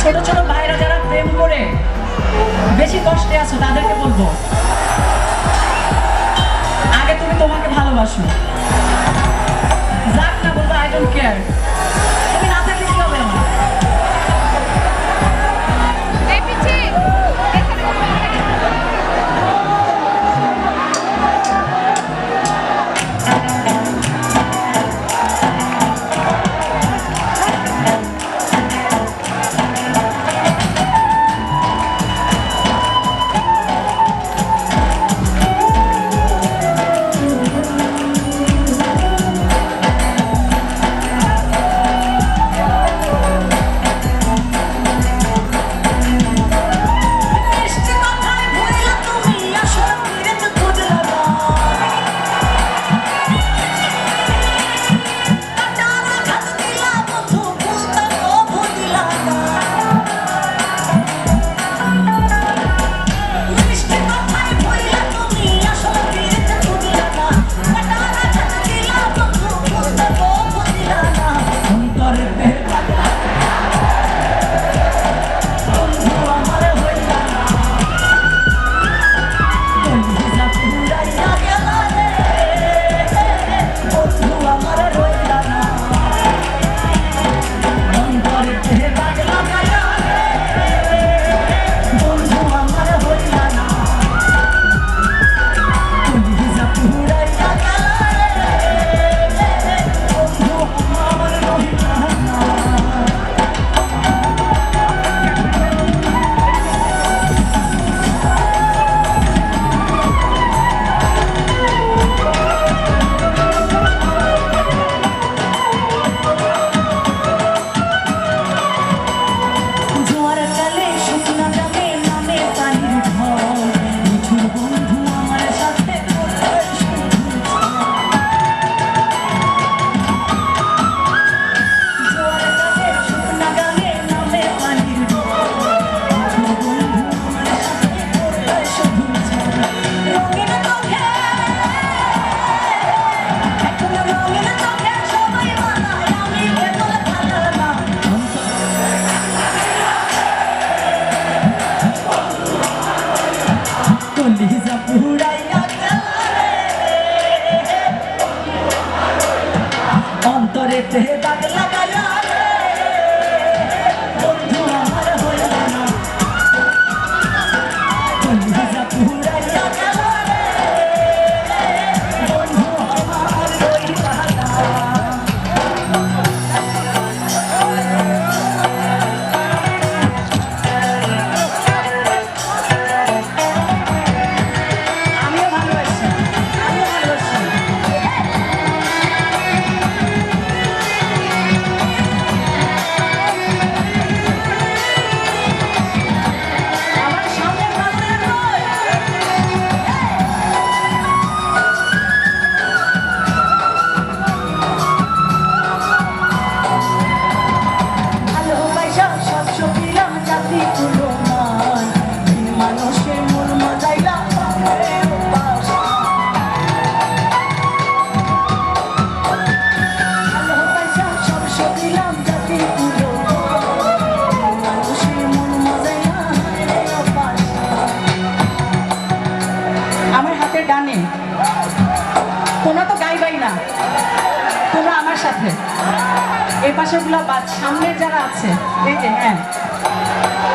ছোট ছোট ভাইরা যারা প্রেম করে বেশি কষ্টে আছো তাদেরকে বলবো, আগে তুমি তোমাকে ভালোবাসো। যাক না বলবো আই ডোন্ট কেয়ার, তুমি না থাকলে কি হবে আমার। অন্তরেতে দাগ লাগায়া রে বন্ধু আমার হইল না, কলিজা পুরাইয়া গেল রে বন্ধু আমার হইল না। আমিও ভালোবাসি, আমিও ভালোবাসি। আমার হাতের ডানে তোমরা তো গাইবাই না, তোমরা আমার সাথে এই পাশের গুলা বাদ, সামনের যারা আছে এই যে, হ্যাঁ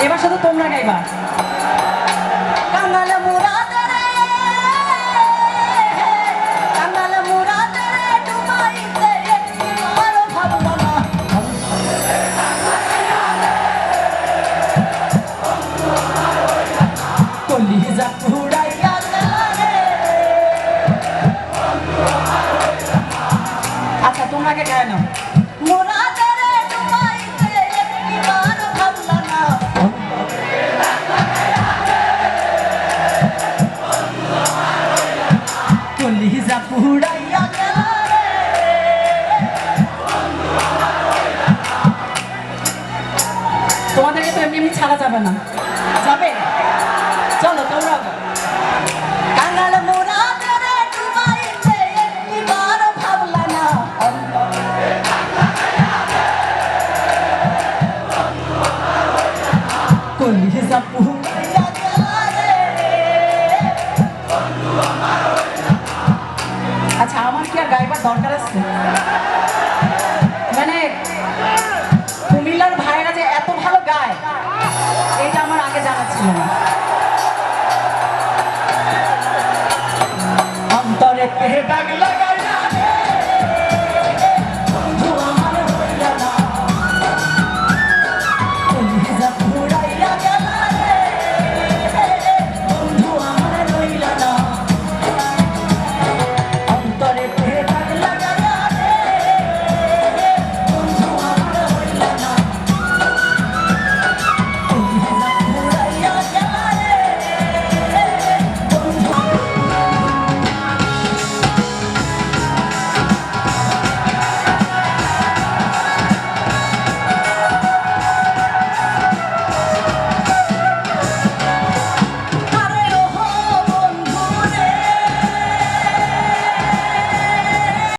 এবার শুধু তোমরা গাইবা। কাঙ্গাল মুরাদ রে, কাঙ্গাল মুরাদ রে ডুবাইতে আর ভাবলো না, কলিজা পুরাইয়া গেল রে। আচ্ছা তোমরা কে গায় না, মুরাদ রে ডুবাইতে আর ভাবলো না, কলিজা পুরাইয়া গেল রে। তোমাদেরকে তো এমনি এমনি ছাড়া যাবে না, যাবে? চলো তোমরা কাঙ্গাল মুরাদ রে ডুবাইতে একবার ভাবলা না, প্লিজ আপু। আচ্ছা আমার কি আর গাইবার দরকার আছে? মানে কুমিল্লার ভাইরা যে এত ভালো গায় এটা আমার আগে জানা ছিল না। অন্তরে দাগ লাগা